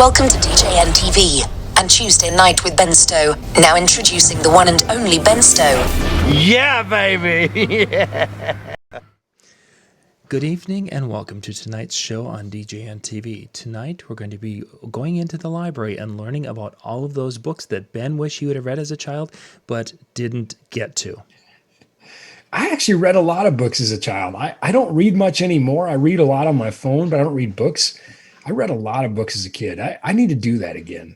Welcome to DJN TV and Tuesday Night with Ben Stowe. Now introducing the one and only Ben Stowe. Yeah, baby! Yeah. Good evening and welcome to tonight's show on DJN TV. Tonight we're going to be going into the library and learning about all of those books that Ben wished he would have read as a child but didn't get to. I actually read a lot of books as a child. I don't read much anymore. I read a lot on my phone, but I don't read books. I read a lot of books as a kid. I need to do that again.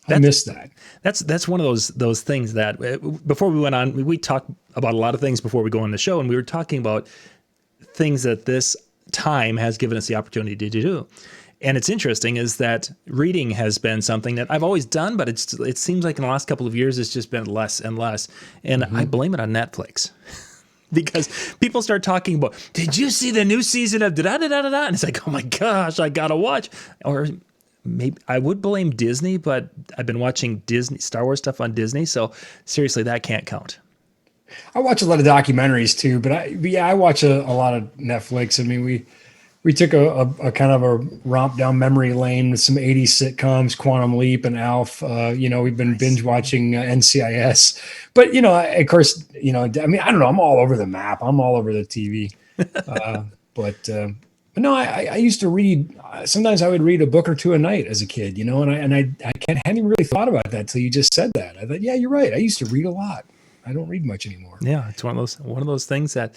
I miss that. That's one of those things that before we went on, we talked about a lot of things before we go on the show, and we were talking about things that this time has given us the opportunity to do. And it's interesting is that reading has been something that I've always done, but it seems like in the last couple of years, it's just been less and less. And I blame it on Netflix. Because people start talking about, did you see the new season of da-da-da-da-da? And it's like, oh my gosh, I got to watch. Or maybe I would blame Disney, but I've been watching Star Wars stuff on Disney. So seriously, that can't count. I watch a lot of documentaries too, but I watch a lot of Netflix. I mean, we took a kind of a romp down memory lane with some 80s sitcoms, Quantum Leap and Alf. We've been binge watching NCIS, but of course, I mean, I don't know. I'm all over the map. I'm all over the TV. But no, I used to read. Sometimes I would read a book or two a night as a kid, and I hadn't even really thought about that till you just said that. I thought, yeah, you're right. I used to read a lot. I don't read much anymore. Yeah, it's one of those things that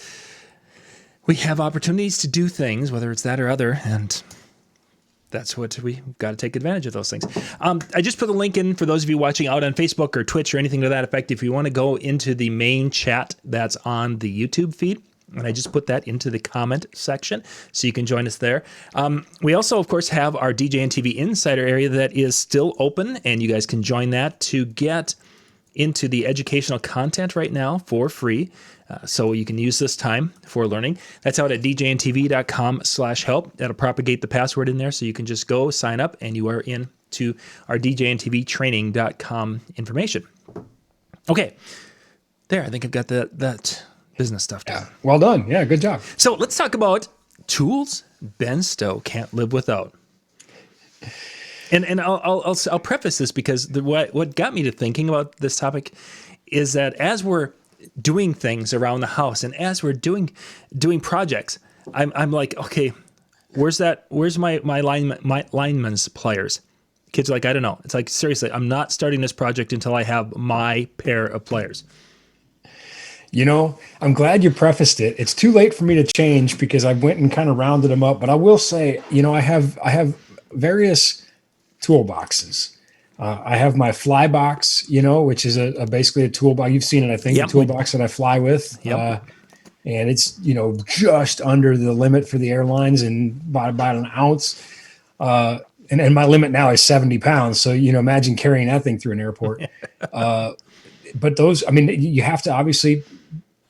we have opportunities to do things, whether it's that or other, and that's what we've got to take advantage of those things. I just put the link in for those of you watching out on Facebook or Twitch or anything to that effect. If you want to go into the main chat that's on the YouTube feed, and I just put that into the comment section so you can join us there. We also, of course, have our DJN TV Insider area that is still open, and you guys can join that to get into the educational content right now for free. So you can use this time for learning. That's out at djntv.com/help. That'll propagate the password in there so you can just go sign up and you are in to our djntvtraining.com information. Okay. There, I think I've got that business stuff down. Yeah, well done. Yeah, good job. So let's talk about tools Ben Stowe can't live without. And I'll preface this because what got me to thinking about this topic is that as we're doing things around the house and as we're doing projects, I'm like, okay, where's my lineman's pliers? Kids are like, I don't know. It's like, seriously, I'm not starting this project until I have my pair of pliers. I'm glad you prefaced it. It's too late for me to change because I went and kind of rounded them up. But I will say, I have various toolboxes. I have my fly box, which is basically a toolbox. You've seen it, I think, Yep. the toolbox that I fly with. Yep. And it's, just under the limit for the airlines and about an ounce. And my limit now is 70 pounds. So, imagine carrying that thing through an airport. But those, I mean, you have to obviously,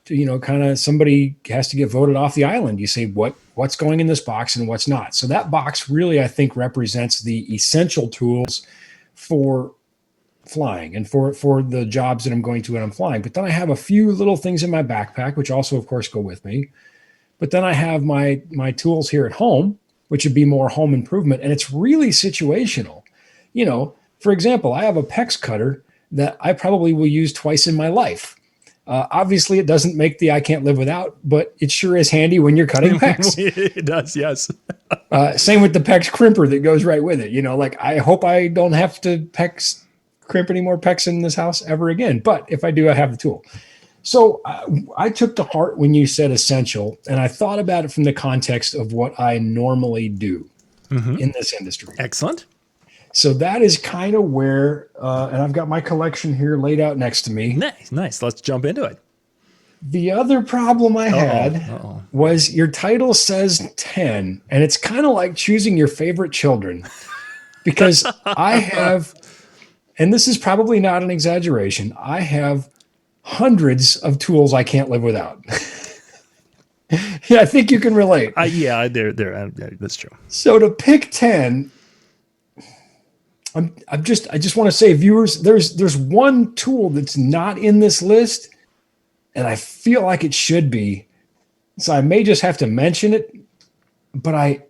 kind of somebody has to get voted off the island. You say what's going in this box and what's not. So that box really, I think, represents the essential tools for flying and for the jobs that I'm going to when I'm flying. But then I have a few little things in my backpack, which also, of course, go with me. But then I have my tools here at home, which would be more home improvement. And it's really situational. For example, I have a PEX cutter that I probably will use twice in my life. Obviously, it doesn't make the I can't live without, but it sure is handy when you're cutting PEX. It does, yes. Same with the PEX crimper that goes right with it. I hope I don't have to crimp any more PEX in this house ever again. But if I do, I have the tool. So I took to heart when you said essential, and I thought about it from the context of what I normally do in this industry. Excellent. So that is kind of where, and I've got my collection here laid out next to me. Nice. Let's jump into it. The other problem I had was your title says 10, and it's kind of like choosing your favorite children because I have, and this is probably not an exaggeration, I have hundreds of tools I can't live without. Yeah, I think you can relate. Yeah, that's true. So to pick 10, I just want to say, viewers, there's one tool that's not in this list, and I feel like it should be. So I may just have to mention it, but I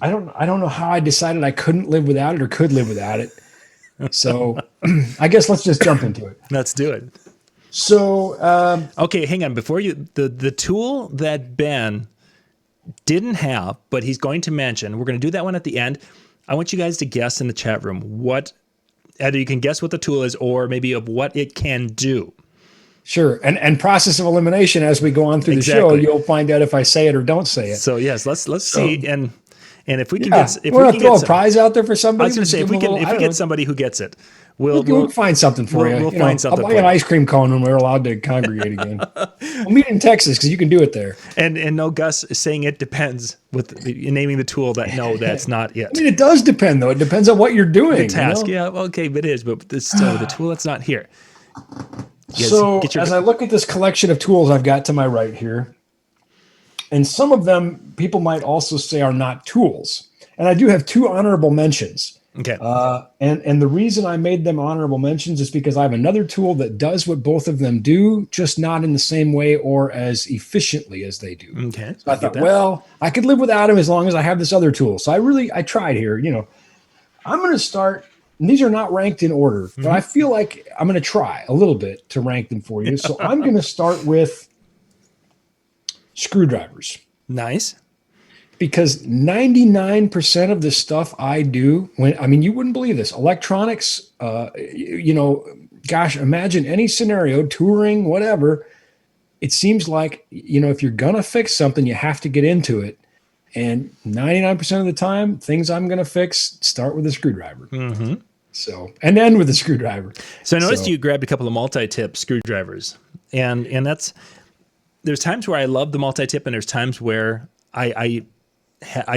I don't know how I decided I couldn't live without it or could live without it. So I guess let's just jump into it. Let's do it. So Okay, hang on. Before you, the tool that Ben didn't have, but he's going to mention, we're going to do that one at the end. I want you guys to guess in the chat room what, either you can guess what the tool is or maybe of what it can do. sure, and process of elimination as we go on through the show, Exactly. you'll find out if I say it or don't say it. So yes, let's see, and if we can Yeah, get, if we're we gonna can throw get a prize out there for somebody. I was going to say, Just if we give them can, a if little- we I don't get know. somebody who gets it, We'll we'll find something for you. we'll You know, find something I'll buy for an you. ice cream cone when we're allowed to congregate again. We'll meet in Texas because you can do it there. and no Gus saying it depends with naming the tool that no, that's not it. I mean, it does depend though. It depends on what you're doing. The task, you know? yeah, okay, but it is, but it's still the tool that's not here. Yes, So get your- as I look at this collection of tools I've got to my right here, and some of them people might also say are not tools, and I do have two honorable mentions. Okay. And the reason I made them honorable mentions is because I have another tool that does what both of them do, just not in the same way or as efficiently as they do. Okay. So I thought, well, I could live without him as long as I have this other tool. So I tried here. You know, I'm going to start. And these are not ranked in order, but I feel like I'm going to try a little bit to rank them for you. So I'm going to start with screwdrivers. Nice. Because 99% of the stuff I do, you wouldn't believe this. Electronics, gosh, imagine any scenario, touring, whatever. It seems like, if you're going to fix something, you have to get into it. And 99% of the time, things I'm going to fix start with a screwdriver. Mm-hmm. So, and end with a screwdriver. So I noticed you grabbed a couple of multi-tip screwdrivers, and there's times where I love the multi-tip, and there's times where I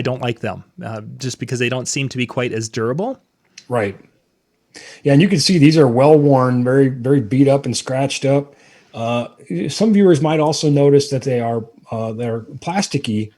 don't like them just because they don't seem to be quite as durable. Right. Yeah, and you can see these are well worn, very, very beat up and scratched up. Some viewers might also notice that they're plasticky.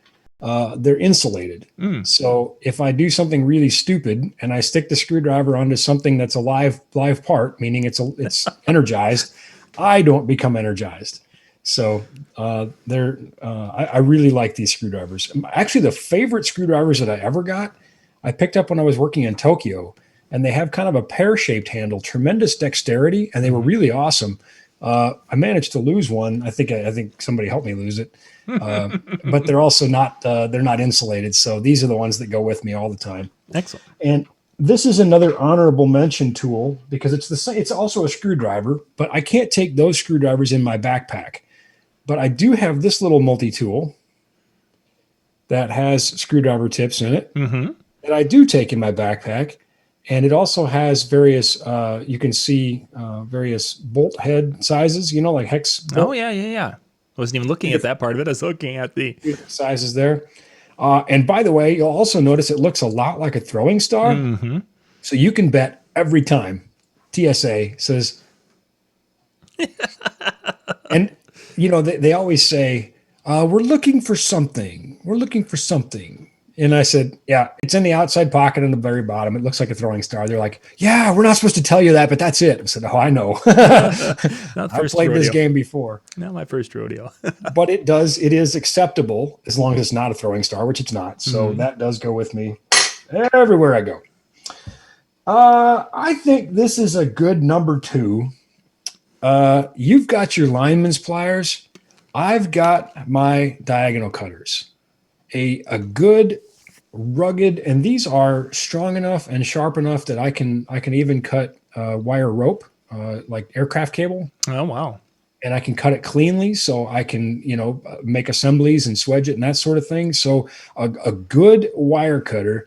They're insulated. So if I do something really stupid and I stick the screwdriver onto something that's a live part, meaning it's energized, I don't become energized. So I really like these screwdrivers. Actually, the favorite screwdrivers that I ever got, I picked up when I was working in Tokyo, and they have kind of a pear-shaped handle, tremendous dexterity, and they were really awesome. I managed to lose one. I think somebody helped me lose it, but they're also not insulated. So these are the ones that go with me all the time. Excellent. And this is another honorable mention tool because it's the same. It's also a screwdriver, but I can't take those screwdrivers in my backpack. But I do have this little multi-tool that has screwdriver tips in it that I do take in my backpack. And it also has various, you can see various bolt head sizes, like hex bolt. Oh, yeah. I wasn't even looking at that part of it. I was looking at the sizes there. And by the way, you'll also notice it looks a lot like a throwing star. So you can bet every time TSA says, and they always say, we're looking for something. We're looking for something. And I said, yeah, it's in the outside pocket on the very bottom. It looks like a throwing star. They're like, yeah, we're not supposed to tell you that, but that's it. I said, oh, I know. I've played this game before. Not my first rodeo. But it is acceptable as long as it's not a throwing star, which it's not. So that does go with me everywhere I go. I think this is a good number 2. You've got your lineman's pliers. I've got my diagonal cutters. A good rugged, and these are strong enough and sharp enough that I can even cut wire rope, like aircraft cable. Oh, wow. And I can cut it cleanly, so I can, make assemblies and swedge it and that sort of thing. So a good wire cutter.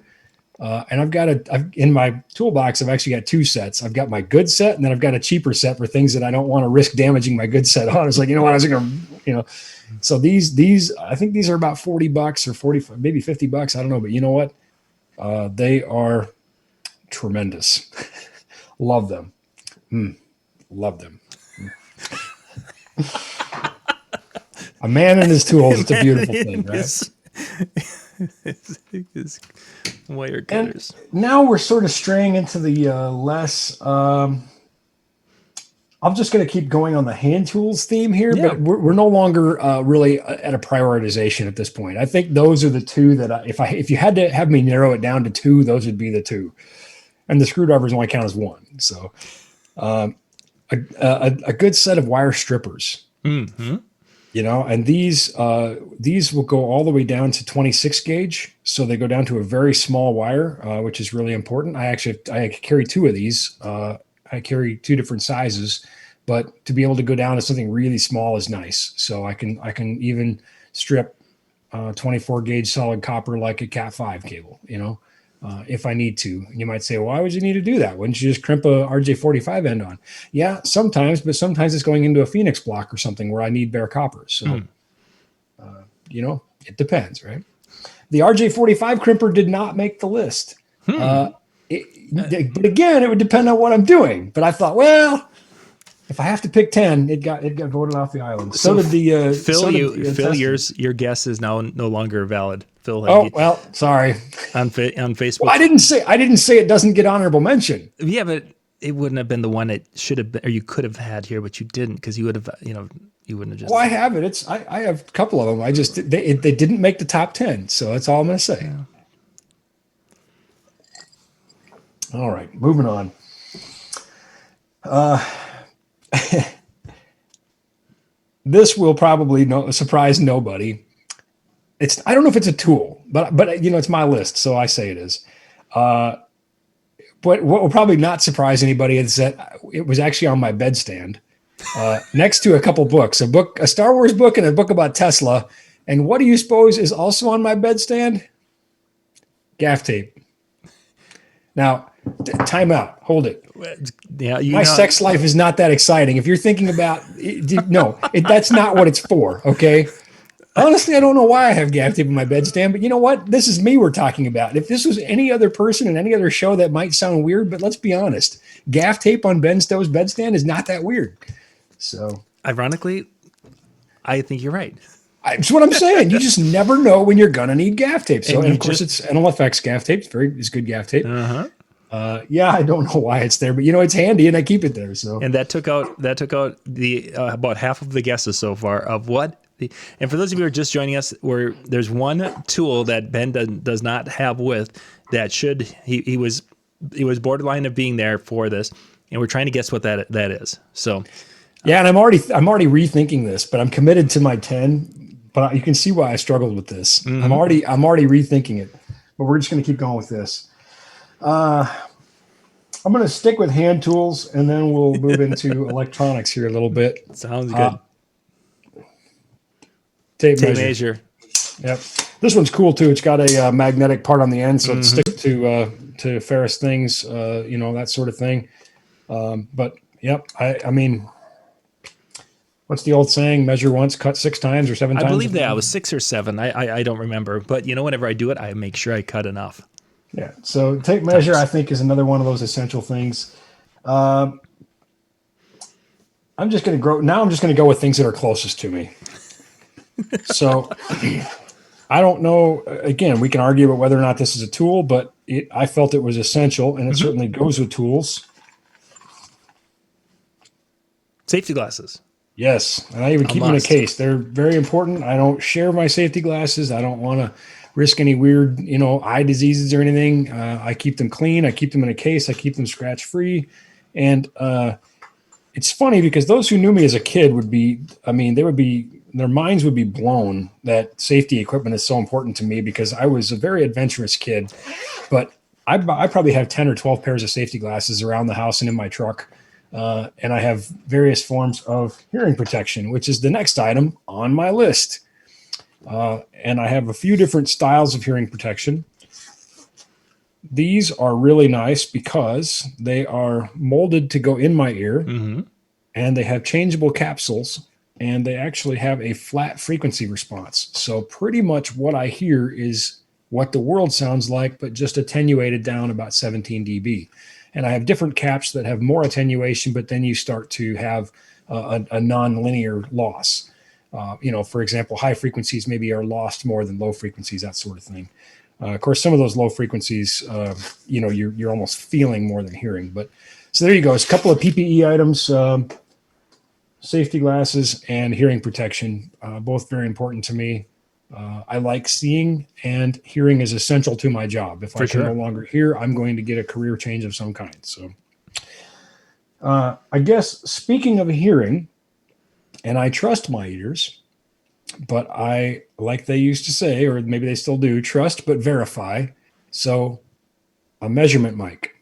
And I've in my toolbox, I've actually got 2 sets. I've got my good set, and then I've got a cheaper set for things that I don't want to risk damaging my good set on. It's like, I was going to, so these, I think these are about $40 or 40, maybe $50. I don't know, but you know what? They are tremendous. Love them. Love them. A man and his tools. It's a beautiful thing, right? His wire cutters. And now we're sort of straying into the less I'm just going to keep going on the hand tools theme here, Yeah. but we're no longer really at a prioritization at this point. I think those are the two that if you had to have me narrow it down to two, those would be the two, and the screwdrivers only count as one. So, a good set of wire strippers, and these will go all the way down to 26 gauge. So they go down to a very small wire, which is really important. I carry two of these. I carry two different sizes, but to be able to go down to something really small is nice. So I can even strip 24 gauge solid copper like a Cat 5 cable, if I need to. And you might say, why would you need to do that? Wouldn't you just crimp a RJ45 end on? Yeah, sometimes, but sometimes it's going into a Phoenix block or something where I need bare copper. So, it depends, right? The RJ45 crimper did not make the list. But again, it would depend on what I'm doing. But I thought, well, if I have to pick 10, it got voted off the island. So did the Phil, your guess is now no longer valid. Phil, sorry. On Facebook. Well, I didn't say it doesn't get honorable mention. Yeah, but it wouldn't have been the one it should have been, or you could have had here, but you didn't because you would have, you wouldn't have just. Well, I have it. I have a couple of them. I just they didn't make the top 10, so that's all I'm going to say. Yeah. All right, moving on. This will probably surprise nobody. I don't know if it's a tool, but it's my list, so I say it is. But what will probably not surprise anybody is that it was actually on my bedstand, next to a couple books, a Star Wars book and a book about Tesla. And what do you suppose is also on my bedstand? Gaff tape. Now, time out. Hold it. Yeah, my sex life is not that exciting. If you're thinking about that's not what it's for. Okay. Honestly, I don't know why I have gaff tape in my bedstand, but you know what? This is me we're talking about. If this was any other person in any other show, that might sound weird, but let's be honest. Gaff tape on Ben Stowe's bedstand is not that weird. So, ironically, I think you're right. That's what I'm saying. You just never know when you're gonna need gaff tape. So, and of course, it's NLFX gaff tape. It's good gaff tape. Yeah, I don't know why it's there, but it's handy, and I keep it there. So, and that took out the about half of the guesses so far of what. And for those of you who are just joining us, where there's one tool that Ben does not have with that he was borderline of being there for this, and we're trying to guess what that is. So, yeah, and I'm already rethinking this, but I'm committed to my 10. But you can see why I struggled with this. Mm-hmm. I'm already rethinking it, but we're just going to keep going with this. I'm going to stick with hand tools, and then we'll move into electronics here a little bit. Sounds good. Tape measure. Yep. This one's cool too. It's got a magnetic part on the end, so it sticks to ferrous things, that sort of thing. But yep, I mean, what's the old saying? Measure once, cut 6 times or 7 times. I believe that was 6 or 7. I don't remember, but whenever I do it, I make sure I cut enough. Yeah. So tape measure, I think, is another one of those essential things. I'm just going to go with things that are closest to me. So I don't know. Again, we can argue about whether or not this is a tool, but I felt it was essential, and it certainly goes with tools. Safety glasses. Yes, and I even keep them in a case. They're very important. I don't share my safety glasses. I don't want to risk any weird, eye diseases or anything. I keep them clean. I keep them in a case. I keep them scratch-free. And it's funny because those who knew me as a kid their minds would be blown that safety equipment is so important to me because I was a very adventurous kid. But I probably have 10 or 12 pairs of safety glasses around the house and in my truck. And I have various forms of hearing protection, which is the next item on my list. And I have a few different styles of hearing protection. These are really nice because they are molded to go in my ear, and they have changeable capsules, and they actually have a flat frequency response. So pretty much what I hear is what the world sounds like, but just attenuated down about 17 dB. And I have different caps that have more attenuation, but then you start to have a non-linear loss. For example, high frequencies maybe are lost more than low frequencies, that sort of thing. Of course, some of those low frequencies, you're almost feeling more than hearing. But so there you go. It's a couple of PPE items. safety glasses, and hearing protection, both very important to me. I like seeing, and hearing is essential to my job. If I can no longer hear, I'm going to get a career change of some kind. So I guess speaking of hearing, and I trust my ears, but I, like they used to say, or maybe they still do, trust but verify. So a measurement mic.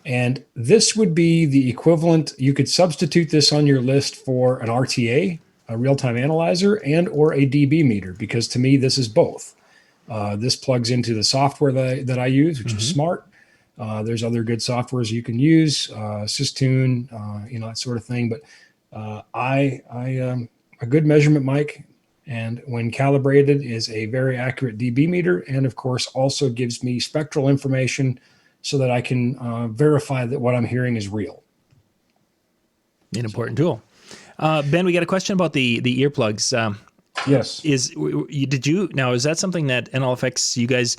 And this would be the equivalent. You could substitute this on your list for an RTA, a real-time analyzer, and or a dB meter, because to me, this is both. This plugs into the software that I use, which is smart. There's other good softwares you can use, Systune, that sort of thing. But a good measurement mic, and when calibrated, is a very accurate dB meter, and of course also gives me spectral information so that I can verify that what I'm hearing is real. An important tool. Ben, we got a question about the earplugs. Yes. Is that something that NLFX, you guys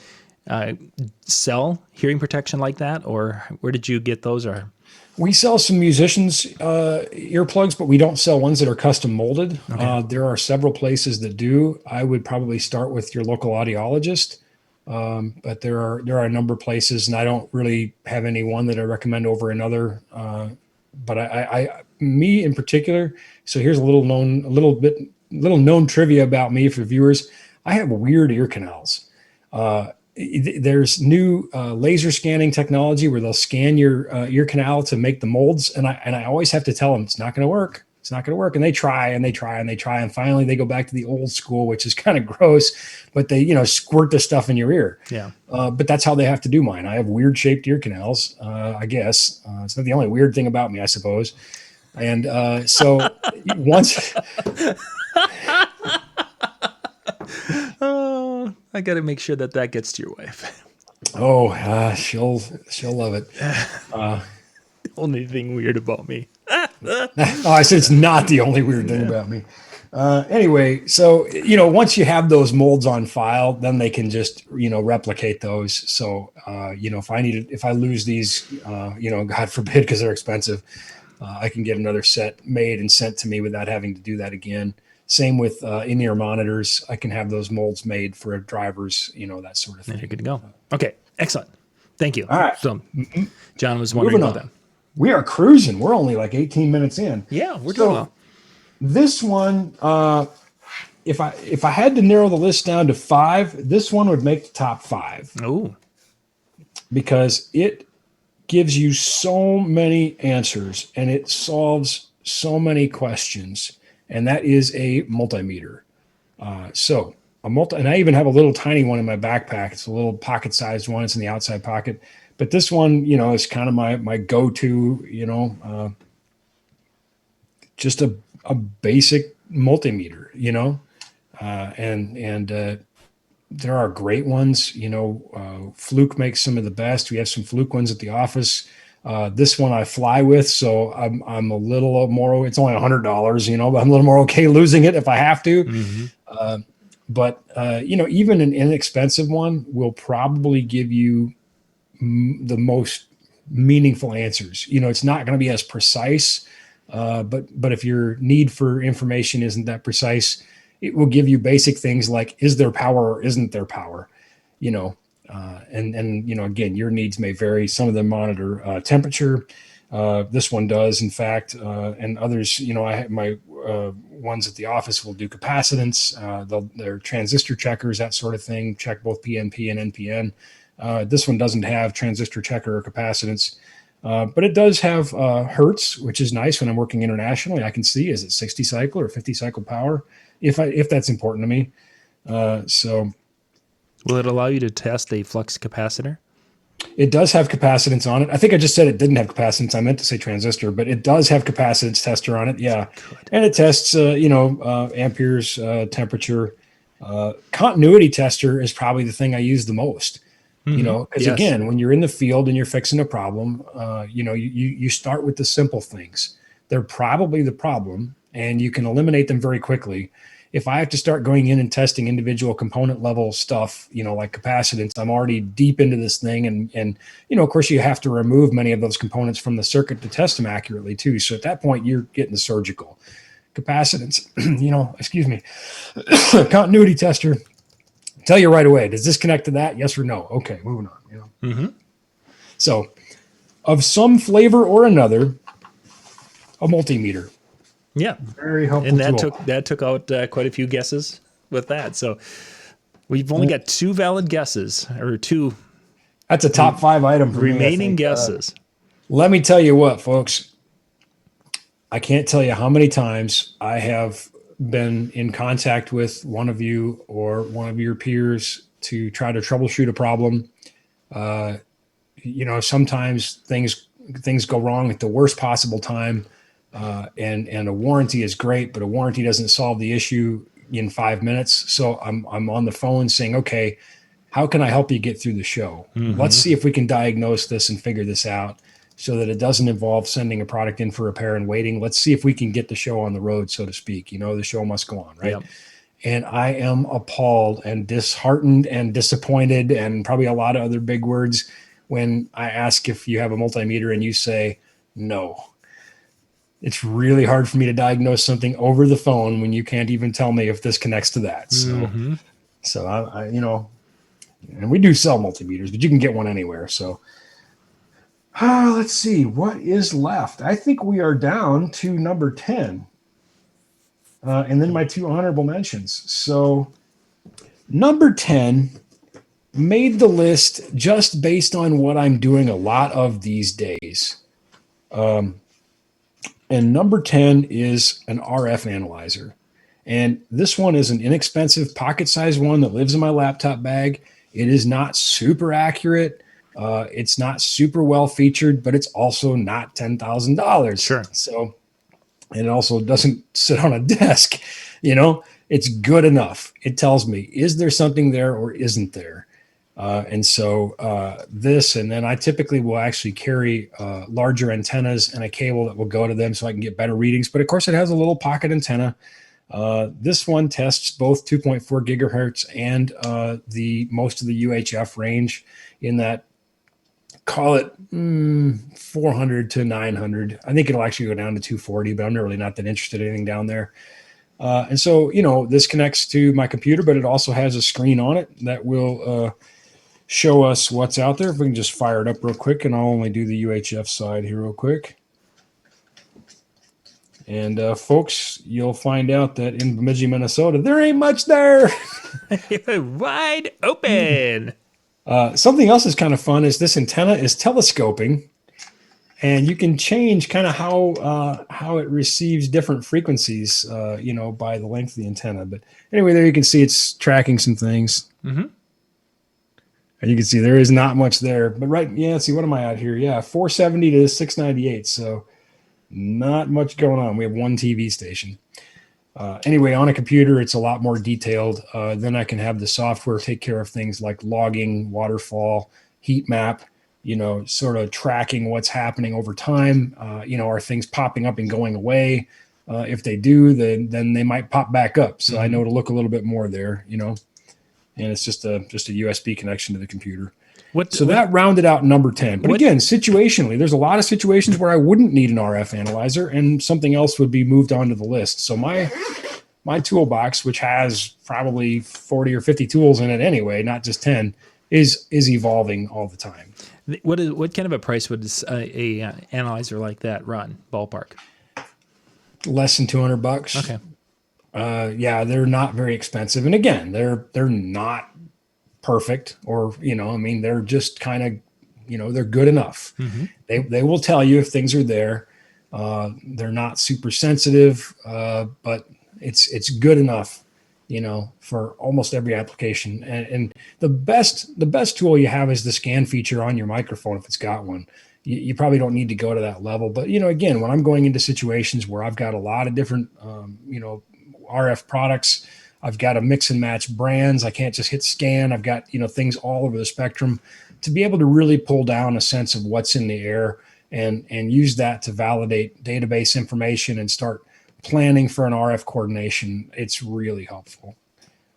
sell hearing protection like that, or where did you get those? Or we sell some musicians earplugs, but we don't sell ones that are custom molded. Okay. There are several places that do. I would probably start with your local audiologist, but there are a number of places, and I don't really have any one that I recommend over another. But me in particular. So here's a little known trivia about me for viewers. I have weird ear canals. There's new laser scanning technology where they'll scan your ear canal to make the molds, and I always have to tell them it's not going to work. It's not going to work, and they try and they try and they try, and finally they go back to the old school, which is kind of gross, but they squirt the stuff in your ear. Yeah. But that's how they have to do mine. I have weird shaped ear canals. I guess it's not the only weird thing about me, I suppose. And so once. Oh, I got to make sure that gets to your wife. Oh, she'll love it. Only thing weird about me. I said it's not the only weird thing about me. Anyway, so once you have those molds on file, then they can just replicate those. So if I lose these, God forbid, because they're expensive, I can get another set made and sent to me without having to do that again. Same with in-ear monitors. I can have those molds made for drivers, that sort of thing. You're good to go. Okay, excellent. Thank you. All right. So, John was wondering about that. We are cruising. We're only like 18 minutes in. Yeah, we're doing well. This one, if I had to narrow the list down to 5, this one would make the top 5. Oh, because it gives you so many answers and it solves so many questions. And that is a multimeter. And I even have a little tiny one in my backpack. It's a little pocket-sized one. It's in the outside pocket. But this one, is kind of my go-to, just a basic multimeter, and there are great ones. Fluke makes some of the best. We have some Fluke ones at the office. This one I fly with, so I'm a little more. It's only $100, but I'm a little more okay losing it if I have to. Mm-hmm. But even an inexpensive one will probably give you the most meaningful answers. It's not going to be as precise, but if your need for information isn't that precise, it will give you basic things like, is there power or isn't there power? Again, your needs may vary. Some of them monitor temperature. This one does, in fact, and others, I have my ones at the office will do capacitance. They're transistor checkers, that sort of thing, check both PNP and NPN. This one doesn't have transistor checker or capacitance, but it does have hertz, which is nice when I'm working internationally. I can see, is it 60 cycle or 50 cycle power, if that's important to me. Will it allow you to test a flux capacitor? It does have capacitance on it. I think I just said it didn't have capacitance. I meant to say transistor, but it does have capacitance tester on it. Yeah. Good. And it tests, amperes, temperature. Continuity tester is probably the thing I use the most, because again, when you're in the field and you're fixing a problem, you start with the simple things. They're probably the problem and you can eliminate them very quickly if I have to start going in and testing individual component level stuff, like capacitance, I'm already deep into this thing. And of course, you have to remove many of those components from the circuit to test them accurately too. So at that point, you're getting the surgical capacitance, excuse me, continuity tester. Tell you right away, does this connect to that? Yes or no? Okay, moving on. So of some flavor or another, a multimeter. Yeah. Very helpful And that tool. took out quite a few guesses with that. So we've only got 2 valid guesses, or 2 That's a top 5 item for remaining me, guesses. Let me tell you what, folks. I can't tell you how many times I have been in contact with one of you or one of your peers to try to troubleshoot a problem. Sometimes things go wrong at the worst possible time. And a warranty is great, but a warranty doesn't solve the issue in 5 minutes. So I'm on the phone saying, okay, how can I help you get through the show? Let's see if we can diagnose this and figure this out so that it doesn't involve sending a product in for repair and waiting. Let's see if we can get the show on the road, so to speak. The show must go on, right? Yep. And I am appalled and disheartened and disappointed and probably a lot of other big words when I ask if you have a multimeter and you say no. It's really hard for me to diagnose something over the phone when you can't even tell me if this connects to that. So I and we do sell multimeters, but you can get one anywhere. So let's see what is left. I think we are down to number 10. And then my 2 honorable mentions. So number 10 made the list just based on what I'm doing a lot of these days. And number 10 is an RF analyzer. And this one is an inexpensive pocket-sized one that lives in my laptop bag. It is not super accurate. It's not super well featured, but it's also not $10,000. Sure. So, and it also doesn't sit on a desk. It's good enough. It tells me, is there something there or isn't there? And so this, and then I typically will actually carry larger antennas and a cable that will go to them so I can get better readings. But of course, it has a little pocket antenna. This one tests both 2.4 gigahertz and the most of the UHF range in that, call it 400 to 900. I think it'll actually go down to 240, but I'm really not that interested in anything down there. And so, this connects to my computer, but it also has a screen on it that will show us what's out there. If we can just fire it up real quick, and I'll only do the UHF side here real quick. And folks, you'll find out that in Bemidji, Minnesota, there ain't much there. Wide open. Something else is kind of fun is this antenna is telescoping, and you can change kind of how it receives different frequencies, by the length of the antenna. But anyway, there you can see it's tracking some things. And you can see there is not much there. But let's see, what am I at here? Yeah, 470 to 698. So not much going on. We have one TV station. Anyway, on a computer, it's a lot more detailed. Then I can have the software take care of things like logging, waterfall, heat map, sort of tracking what's happening over time. Are things popping up and going away? If they do, then they might pop back up. So I know to look a little bit more there, and it's just a USB connection to the computer. That rounded out number 10. But again, situationally, there's a lot of situations where I wouldn't need an RF analyzer and something else would be moved onto the list. So my toolbox, which has probably 40 or 50 tools in it anyway, not just 10, is evolving all the time. What kind of a price would a analyzer like that run, ballpark? Less than $200. Okay. They're not very expensive. And again, they're not perfect, or they're just kind of they're good enough. They will tell you if things are there. They're not super sensitive, but it's good enough for almost every application. And the best tool you have is the scan feature on your microphone if it's got one. You probably don't need to go to that level, but again, when I'm going into situations where I've got a lot of different RF products, I've got to mix and match brands. I can't just hit scan. I've got, things all over the spectrum to be able to really pull down a sense of what's in the air and use that to validate database information and start planning for an RF coordination, it's really helpful.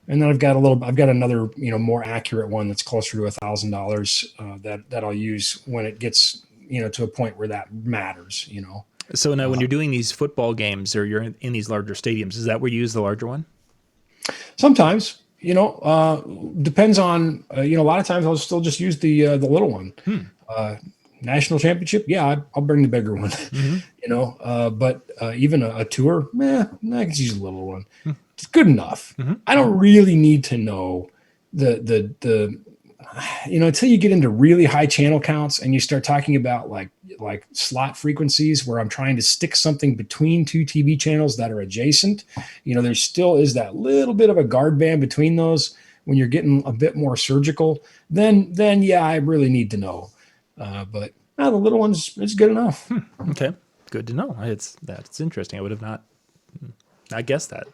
And then I've got another, more accurate one that's closer to $1,000 that I'll use when it gets, to a point where that matters, So now when you're doing these football games or you're in these larger stadiums, is that where you use the larger one? Sometimes, depends on, a lot of times I'll still just use the little one. National championship, yeah, I'll bring the bigger one. But even a tour, I can use a little one. It's good enough. I don't really need to know the until you get into really high channel counts and you start talking about like slot frequencies where I'm trying to stick something between two TV channels that are adjacent. There still is that little bit of a guard band between those. When you're getting a bit more surgical, then yeah, I really need to know. But the little one's it's good enough. Okay, good to know. That's interesting. I would have not guessed that.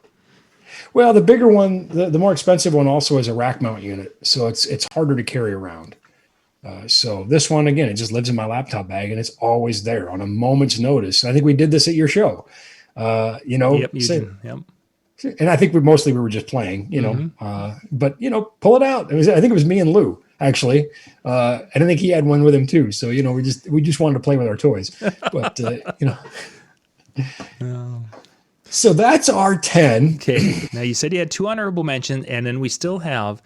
Well, the bigger one, the more expensive one, also is a rack mount unit, so it's harder to carry around. So this one, again, it just lives in my laptop bag, and it's always there on a moment's notice. I think we did this at your show. Yep, you did. Yep. And I think we were just playing, but pull it out. I think it was me and Lou. Actually, I think he had one with him too. So we just wanted to play with our toys, but So that's our 10. Okay. Now you said you had 2 honorable mentions, and then we still have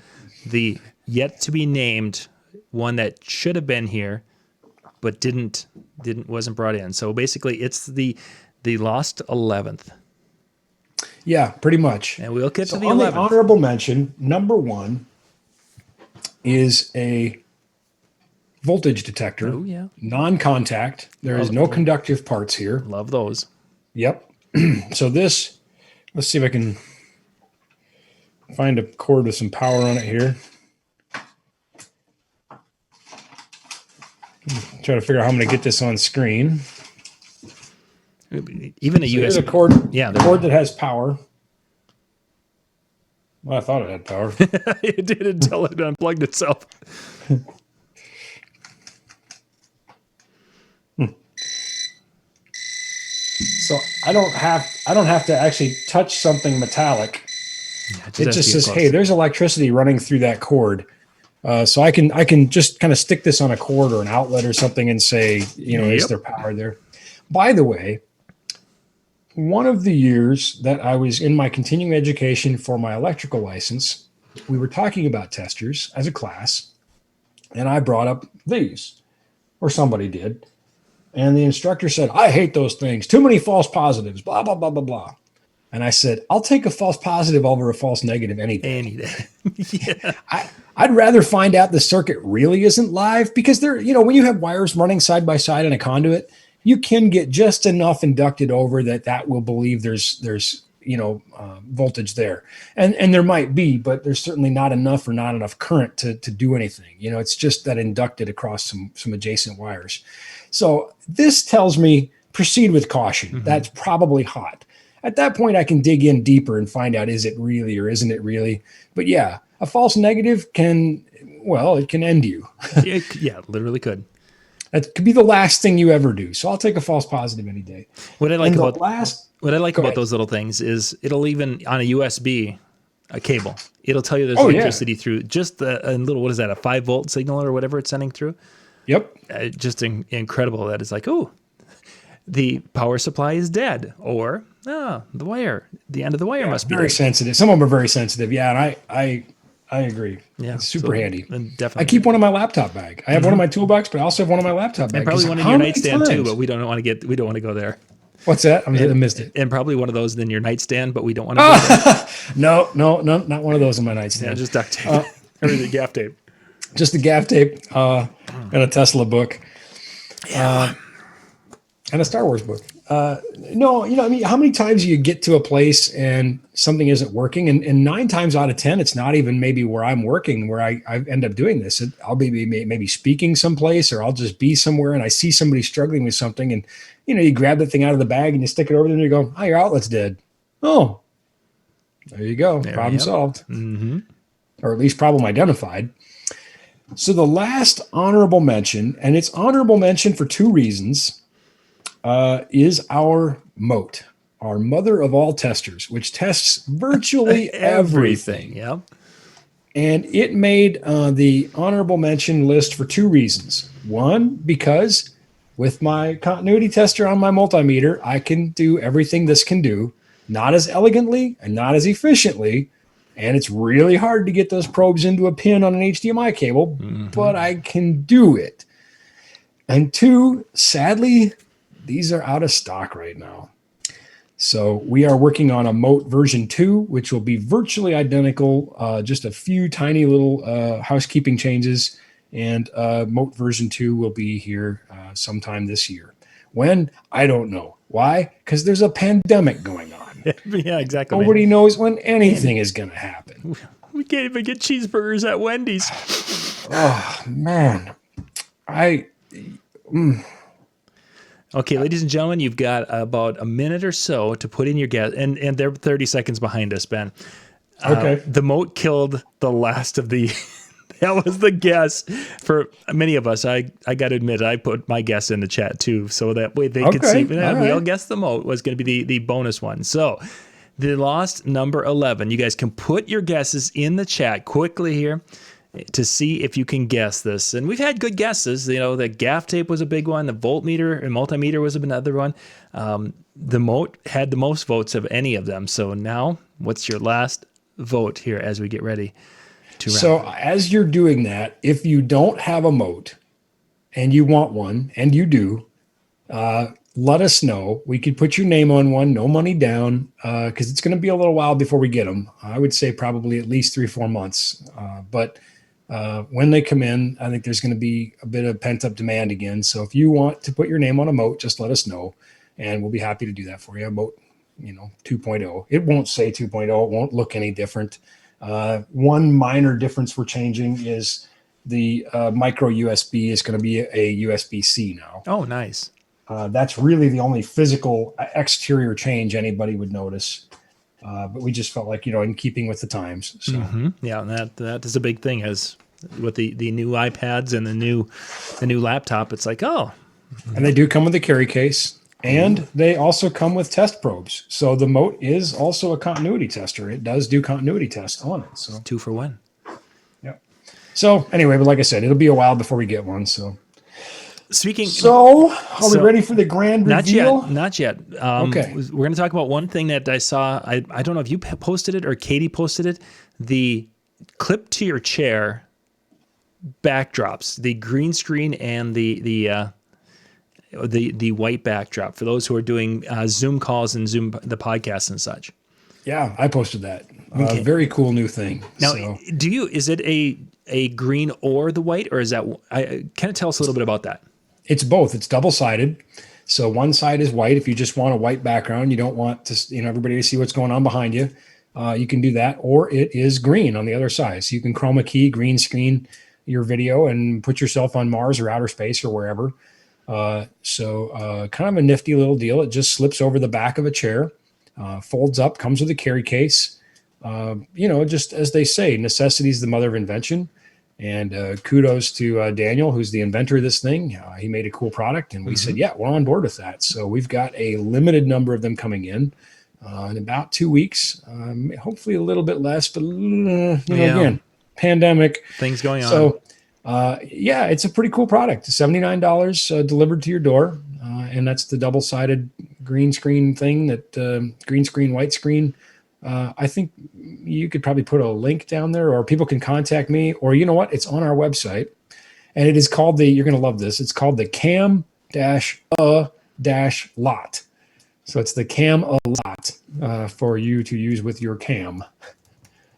the yet to be named one that should have been here, but wasn't brought in. So basically, it's the lost 11th. Yeah, pretty much. And we'll get to the on 11th. The honorable mention, number 1 is a voltage detector. Oh, yeah. Non-contact. There is no conductive parts here. Love those. Yep. So let's see if I can find a cord with some power on it here. Try to figure out how I'm going to get this on screen. Even a USB. There's a cord. Yeah, the cord that has power. Well, I thought it had power. It did until it unplugged itself. So I don't have to actually touch something metallic. Yeah, it just says, "Hey, there's electricity running through that cord." So I can just kind of stick this on a cord or an outlet or something and say, is there power there? By the way, one of the years that I was in my continuing education for my electrical license, we were talking about testers as a class, and I brought up these, or somebody did. And the instructor said, "I hate those things. Too many false positives, blah, blah, blah, blah, blah." And I said, "I'll take a false positive over a false negative any day." Any day. Yeah. I'd rather find out the circuit really isn't live, because when you have wires running side by side in a conduit, you can get just enough inducted over that will believe there's voltage there. And there might be, but there's certainly not enough current to do anything. It's just that inducted across some adjacent wires. So this tells me proceed with caution. Mm-hmm. That's probably hot. At that point, I can dig in deeper and find out, is it really or isn't it really? But yeah, a false negative can end you. Yeah, literally could. That could be the last thing you ever do. So I'll take a false positive any day. What I like about those little things is it'll even on a USB a cable, it'll tell you there's electricity through just a little, what is that, a 5-volt signal or whatever it's sending through. Yep. Just incredible that it's like, oh, the power supply is dead, or the end of the wire must be very dead. Sensitive. Some of them are very sensitive. Yeah, and I agree. Yeah, it's super handy. Definitely. I keep one in my laptop bag. I have one in my toolbox, but I also have one in my laptop bag. And probably one in your nightstand too, but we don't want to go there. What's that? I missed it. And probably one of those in your nightstand, but we don't want to go there. No, not one of those in my nightstand. Yeah, just duct tape or the gaff tape. Just the gaff tape and a Tesla book. Yeah. And a Star Wars book. How many times do you get to a place and something isn't working? And 9 times out of 10, it's not even maybe where I'm working, where I end up doing this. I'll be maybe speaking someplace, or I'll just be somewhere and I see somebody struggling with something, and you grab the thing out of the bag and you stick it over there and you go, "Oh, your outlet's dead." Oh, there you go. Problem solved. Mm-hmm. Or at least problem identified. So the last honorable mention, and it's honorable mention for 2 reasons, is our Moat. our mother of all testers, which tests virtually everything. Yep. And it made the honorable mention list for two reasons. One, because with my continuity tester on my multimeter, I can do everything this can do, not as elegantly and not as efficiently. And it's really hard to get those probes into a pin on an HDMI cable, but I can do it. And two, sadly, these are out of stock right now. So we are working on a Moat version 2, which will be virtually identical, just a few tiny little housekeeping changes. And Moat version 2 will be here sometime this year. When? I don't know. Why? Because there's a pandemic going on. Yeah, exactly. Nobody knows when anything is going to happen. We can't even get cheeseburgers at Wendy's. Oh, man. Okay, ladies and gentlemen, you've got about a minute or so to put in your guess, and they're 30 seconds behind us, Ben. Okay. The Moat killed the last of the... That was the guess for many of us. I got to admit, I put my guess in the chat too, so that way they could see. We all guessed the Moat was going to be the bonus one. So the lost number 11. You guys can put your guesses in the chat quickly here to see if you can guess this. And we've had good guesses. You know, the gaff tape was a big one. The voltmeter and multimeter was another one. The Moat had the most votes of any of them. So now, what's your last vote here as we get ready to wrap? So as you're doing that, if you don't have a Moat and you want one, and you do, let us know. We could put your name on one, no money down, because it's going to be a little while before we get them. I would say probably at least 3-4 months. But when they come in, I think there's going to be a bit of pent-up demand again. So if you want to put your name on a Moat, just let us know, and we'll be happy to do that for you. Moat, 2.0. It won't say 2.0. It won't look any different. One minor difference we're changing is the micro USB is going to be a USB-C now. Oh, nice. That's really the only physical exterior change anybody would notice. But we just felt like, in keeping with the times. So. Yeah, and that is a big thing. As with the new iPads and the new laptop, it's like, oh. And they do come with a carry case. And they also come with test probes. So the Moat is also a continuity tester. It does do continuity tests on it. So 2 for 1. Yeah. So anyway, but like I said, it'll be a while before we get one. So are we ready for the grand reveal? Not yet. Okay. We're going to talk about one thing that I saw. I don't know if you posted it or Katie posted it. The clip to your chair backdrops, the green screen and the white backdrop for those who are doing Zoom calls and Zoom the podcast and such. Yeah, I posted that. Okay. Very cool new thing. Now, is it a green or the white, or is that? Kind of tell us a little bit about that. It's both. It's double-sided. So one side is white. If you just want a white background, you don't want to, everybody to see what's going on behind you. You can do that, or it is green on the other side. So you can chroma key, green screen your video and put yourself on Mars or outer space or wherever. So kind of a nifty little deal. It just slips over the back of a chair, folds up, comes with a carry case. Just as they say, necessity is the mother of invention. And kudos to Daniel, who's the inventor of this thing. He made a cool product, and we said, yeah, we're on board with that. So we've got a limited number of them coming in about 2 weeks, hopefully a little bit less, but again, pandemic. Things going on. So it's a pretty cool product. $79 delivered to your door. And that's the double-sided green screen thing that green screen, white screen. I think you could probably put a link down there, or people can contact me, or you know what? It's on our website, and it is called you're going to love this. It's called the Cam-A-Lot. So it's the Cam-A-Lot for you to use with your cam.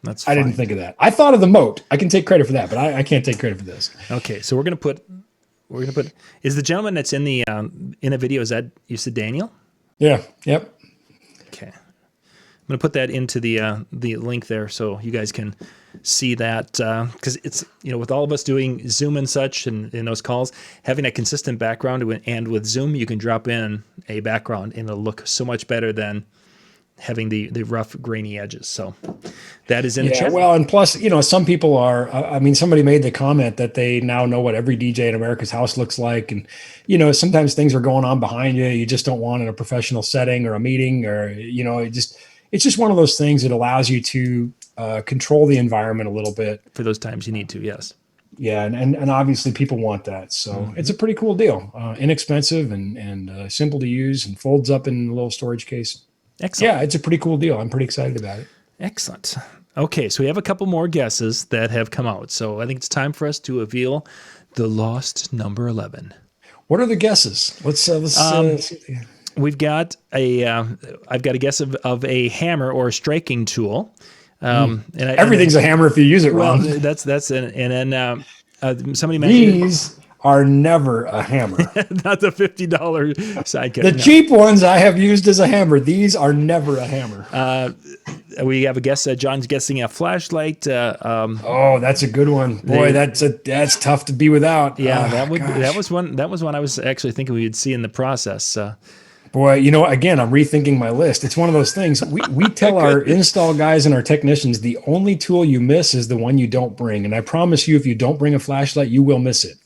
That's I didn't think of that. I thought of the Moat. I can take credit for that, but I can't take credit for this. Okay, so we're gonna put. Is the gentleman that's in the video? Is that you said Daniel? Yeah. Yep. Okay, I'm gonna put that into the link there so you guys can see that, because it's with all of us doing Zoom and such and in those calls, having a consistent background, and with Zoom you can drop in a background and it'll look so much better than having the rough, grainy edges. So that is in the Yeah, chat. well, and plus, some people are, I mean, somebody made the comment that they now know what every DJ in America's house looks like. And, sometimes things are going on behind you. You just don't want in a professional setting or a meeting or, it's just one of those things that allows you to control the environment a little bit. For those times you need to, yes. Yeah. And obviously people want that. So it's a pretty cool deal. Inexpensive and simple to use and folds up in a little storage case. Excellent. Yeah, it's a pretty cool deal. I'm pretty excited about it. Excellent. Okay, so we have a couple more guesses that have come out. So I think it's time for us to reveal the lost number 11. What are the guesses? Let's see. We've got I've got a guess of a hammer or a striking tool. Everything a hammer if you use it wrong. Well, that's and then somebody mentioned these are never a hammer. not the $50 sidekick. The cheap ones I have used as a hammer. These are never a hammer. We have a guess. John's guessing a flashlight. Oh, that's a good one. Boy, that's tough to be without. Yeah, that was one. That was one I was actually thinking we would see in the process. Boy, again, I'm rethinking my list. It's one of those things. We tell our install guys and our technicians the only tool you miss is the one you don't bring. And I promise you, if you don't bring a flashlight, you will miss it.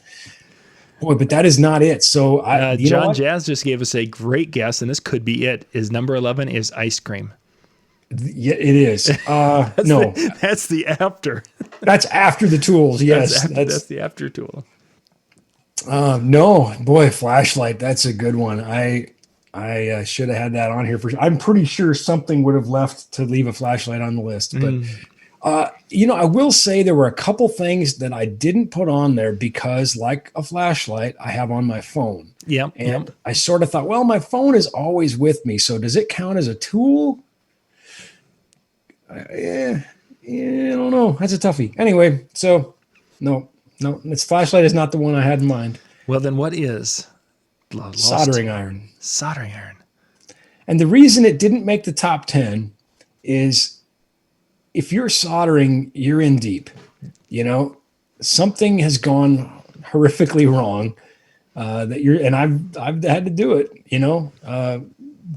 Boy, but that is not it. So John Jazz just gave us a great guess, and this could be it. Is number 11 is ice cream? Yeah, it is. No, that's the after. That's after the tools. Yes, that's the after tool. No, boy, flashlight. That's a good one. I should have had that on here I'm pretty sure something would have left to leave a flashlight on the list, but. I will say there were a couple things that I didn't put on there because, like a flashlight, I have on my phone. Yeah. And I sort of thought, well, my phone is always with me. So does it count as a tool? I don't know. That's a toughie. Anyway, so no, this flashlight is not the one I had in mind. Well, then what is? Soldering iron. Soldering iron. And the reason it didn't make the top 10 is if you're soldering, you're in deep. Something has gone horrifically wrong. And I've had to do it.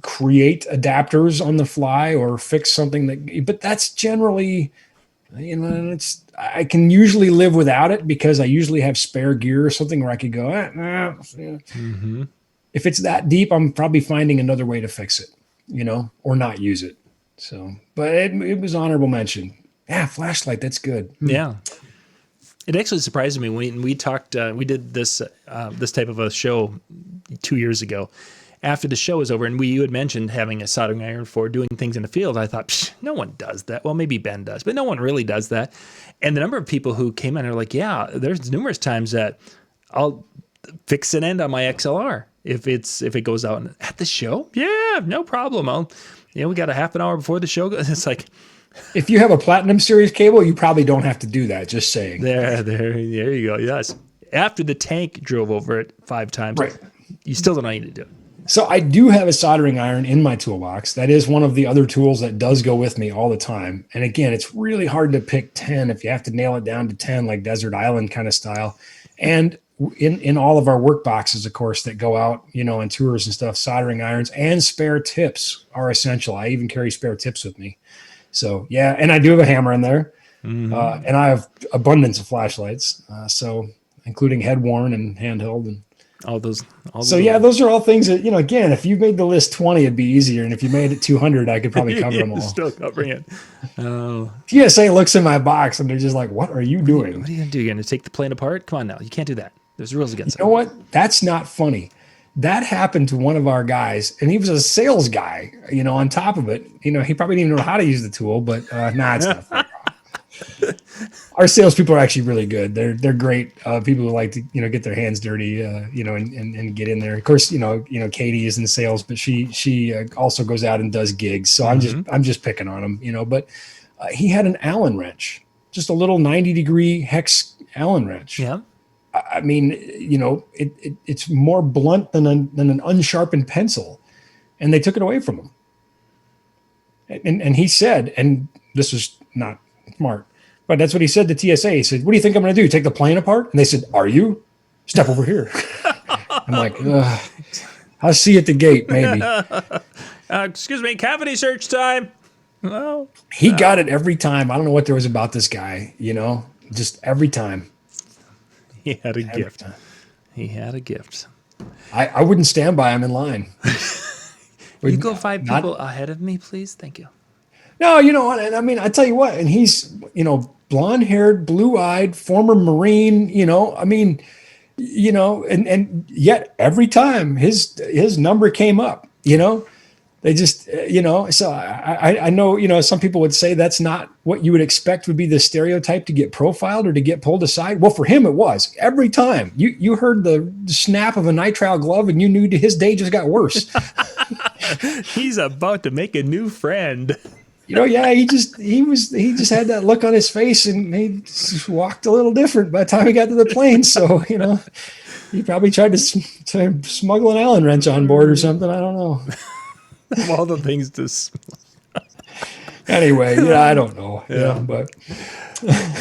Create adapters on the fly or fix something but that's generally, I can usually live without it because I usually have spare gear or something where I could go. Mm-hmm. If it's that deep, I'm probably finding another way to fix it, or not use it. So, but it was honorable mention. Yeah, flashlight. That's good. Yeah, it actually surprised me when we talked. We did this type of a show 2 years ago. After the show was over, and you had mentioned having a soldering iron for doing things in the field. I thought, no one does that. Well, maybe Ben does, but no one really does that. And the number of people who came in are like, yeah, there's numerous times that I'll fix an end on my XLR if it goes out at the show. Yeah, no problem. We got a half an hour before the show. It's like, if you have a Platinum Series cable, you probably don't have to do that. Just saying. There you go. Yes. After the tank drove over it 5 times, right. You still don't need to do it. So I do have a soldering iron in my toolbox. That is one of the other tools that does go with me all the time. And again, it's really hard to pick 10 if you have to nail it down to 10, like Desert Island kind of style. And in all of our work boxes, of course, that go out, on tours and stuff, soldering irons and spare tips are essential. I even carry spare tips with me. So, yeah, and I do have a hammer in there. Mm-hmm. And I have abundance of flashlights, so including head worn and handheld and all those. Yeah, those are all things that, again, if you made the list 20, it'd be easier. And if you made it 200, I could probably cover them all. Still covering it. Oh. TSA looks in my box and they're just like, what are you doing? What are you going to do? You're going to take the plane apart? Come on now. You can't do that. There's rules against it. You know what? That's not funny. That happened to one of our guys, and he was a sales guy, on top of it. He probably didn't even know how to use the tool, but it's not funny. Our salespeople are actually really good. They're great people who like to get their hands dirty, and get in there. Of course, Katie is in sales, but she also goes out and does gigs. So I'm just picking on him, But he had an Allen wrench, just a little 90-degree hex Allen wrench. Yeah. I mean, it's more blunt than an unsharpened pencil, and they took it away from him. And he said, and this was not smart, but that's what he said to TSA. He said, "What do you think I'm going to do? Take the plane apart?" And they said, "Are you? Step over here." I'm like, I'll see you at the gate, maybe. Excuse me, cavity search time. Well, He got it every time. I don't know what there was about this guy, just every time. he had a Every gift. time. He had a gift. I wouldn't stand by him in line. You go 5 Not- people ahead of me, please. Thank you. No, and I mean, I tell you what, and he's, blonde haired, blue eyed, former Marine, I mean, and yet every time his number came up, they just, so I know, some people would say that's not what you would expect would be the stereotype to get profiled or to get pulled aside. Well, for him, it was every time you heard the snap of a nitrile glove and you knew his day just got worse. He's about to make a new friend. Yeah, he just had that look on his face and he just walked a little different by the time he got to the plane. So, he probably tried to smuggle an Allen wrench on board or something. I don't know. Of all the things to. Anyway, I don't know. But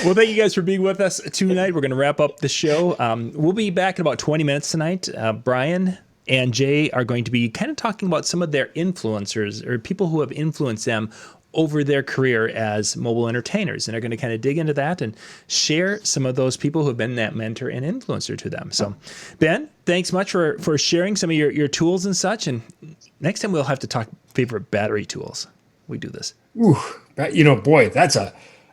Well, thank you guys for being with us tonight. We're going to wrap up the show. We'll be back in about 20 minutes tonight. Brian and Jay are going to be kind of talking about some of their influencers or people who have influenced them over their career as mobile entertainers, and they're going to kind of dig into that and share some of those people who have been that mentor and influencer to them. So, Ben, thanks much for sharing some of your tools and such. And next time we'll have to talk favorite battery tools. We do this. ooh, boy,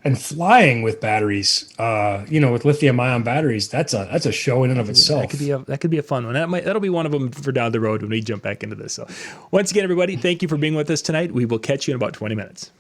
and flying with batteries, with lithium ion batteries, that's a show in and of itself. That could be a fun one. That'll be one of them for down the road when we jump back into this. So once again, everybody, thank you for being with us tonight. We will catch you in about 20 minutes.